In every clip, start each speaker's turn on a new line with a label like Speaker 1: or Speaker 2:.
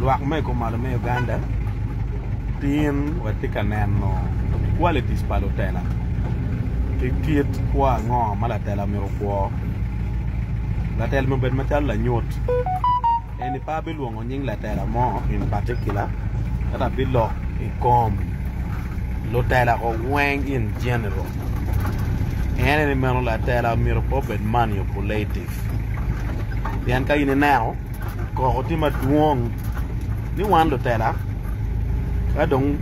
Speaker 1: luak me ko malo me Uganda tin watika neno qualities palo tela tiet kwa ngo mala tela miro kwa la tela mo ben matal la nyot eni pa be luongo nying la tela mo in particular ata bilo ikom lo tela ko weng in general eni meno la tela miro po ben manipulative yan ka ine now ko tima duong ni wan lo tela adong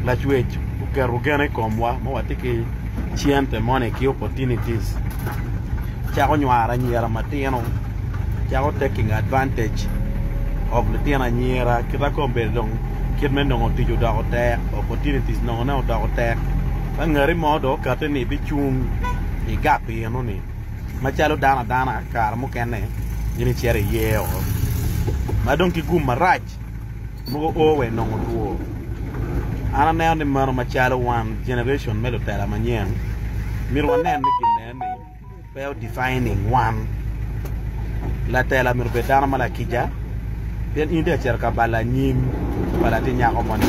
Speaker 1: la chuech ukerugene komwa mo watiki chiente mone ki opportunities chako nywara nyera matino chako taking advantage of the tiana nyera kita kombe dong kitmen dong tijo da hotel opportunities no na da hotel ngari modo kateni bichung igapi no ni machalo dana kar mo kene yini chere yeo madong ki gum maraj mo owe no duo ana ne on mano machalo one generation melo tela manyen mirwane ne kinene pe defining one la tela mir betana mala kija den inde cerka bala nyim bala tinya ko mon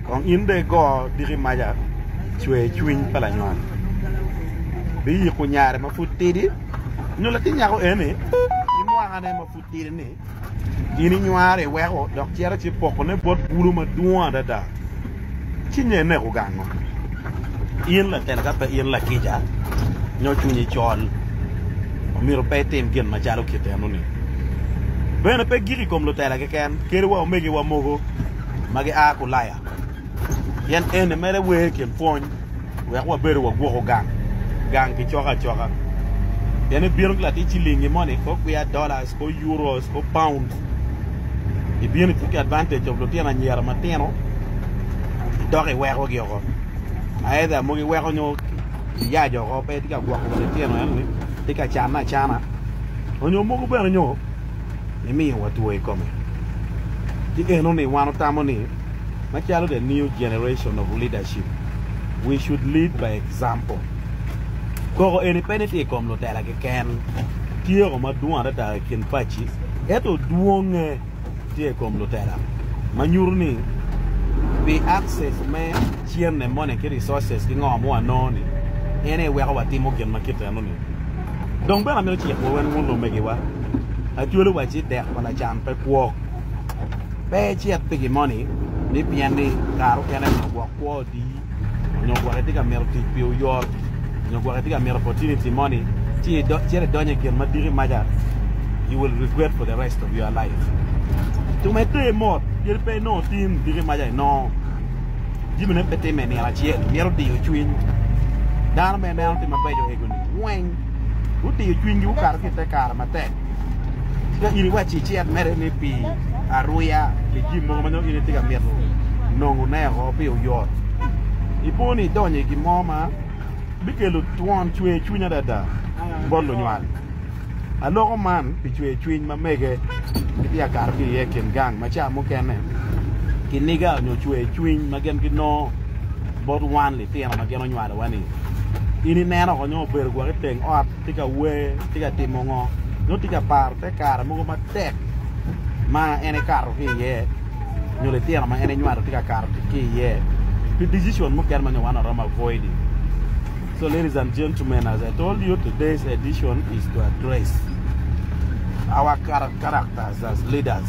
Speaker 1: kon inde go diri maja chwe chwin pala nyon bi ko nyaare ma futidi no la tinya ko ene ni mo ane ma futidi ni ini nyuare wego dok tiara ci poko ne bot bulu ma duwa da ci ne ko gango yin la tel ka pe yin la kija nyo chuni chol o miro pe tem gen ma jalo kite no ni bena pe giri kom lo tela ke ken kere wa megi wa mogo magi a ko laya yen ene mere we ken pon we wa bere wa go gang ki choka yen biron la ti chilingi money ko ya dollars ko euros ko pounds e bien take advantage of lo tiana nyera matino dore wero gyoko aida mo gi wero nyo ya jo ko pe tika gwa ko le tiano en tika chana onyo mo ko bere nyo e mi watu e come di eno ni wano tamoni ma chalo the new generation of leadership. We should lead by example. Koro independent e kom lo tela ke ken tiero ma duan da ken pachi eto duong tie kom lo tela manyurni we access me chien ne money ke resources ki ngom wa noni ene we wa timo gen makita noni donc bana me tie ko wen won lo mege wa atuolo wa chi de wala chan pe kwok pe chi at pe money ni piani karo kene no kwa di no kwa de ka merti pio yo no kwa de ka mer opportunity money ti do chere donye ken madiri maja you will regret for the rest of your life. Tu mette mort, il paye non tim dire maja no. Di mene pete meni ala chi mero di chuin. Dan me mel ti mabejo egoni. Wen. Uti chuin yu kar ke te kar mate. Ga iri wachi chi at mere ni pi aruya ke gi mo manyo iri ti ga mero. No ne ho pi yo. Iponi donye ki moma bikelo tuan chue chuina dada. Bollo nyal. Alors man pichwe chuin ma mege dia kar ki ye ken gang ma cha mo kene kiniga no chwe chuin ma gen ki no bot wan li tiana ma gen no nyala wani ini neno ko nyo ber gwa teng ot tika we tika timongo no tika par te kar mo ma tek ma ene kar ki ye no le tiana ma ene nyala tika kar ki ye the decision mo ker ma no wana rama avoid. So ladies and gentlemen, as I told you, today's edition is to address our characters as leaders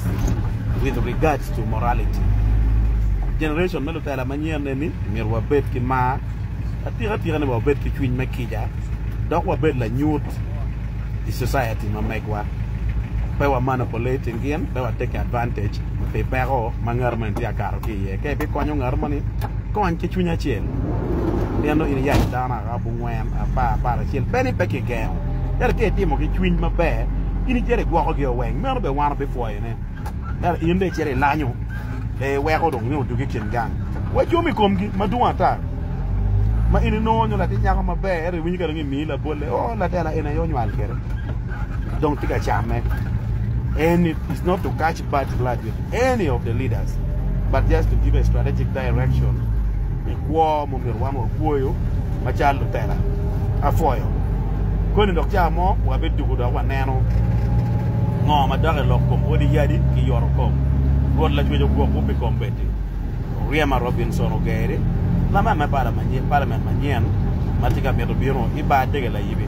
Speaker 1: with regards to morality. Generation melo tala manier neni mirwa bet ki ma atira ne wa bet ki twin makija dok wa bet la nyut the society ma megwa pe wa manipulating again pe wa take advantage pe pero mangarment ya karo ki ye ke be konyo ngarmani kon ki twin achiel no in ya dana abu ngwen apa para chiel peni peke gel der ke timo ki twin ma be ini jere gwa ko ge wen me no be wan be fo ne der inde jere lanyo e we ko dong no du ki ken gang we jumi kom gi ma duwa ta ma ini no nyo la ti nya ko ma be er wi ga ngi mi la bolle o la tela ina yo nywal kere donc tiga chame and it is not to catch bad blood with any of the leaders but just to give a strategic direction. Kwa mo mirwa mo kuoyo machalo tela afoyo koni dokja mo wa be dugu do wa neno no ma dare lo ko odi yadi ki yoro ko ruot la chwejo guok upi kombeti Riema Robinson Ogere la ma parliament manien matika meto biro ibade la yibe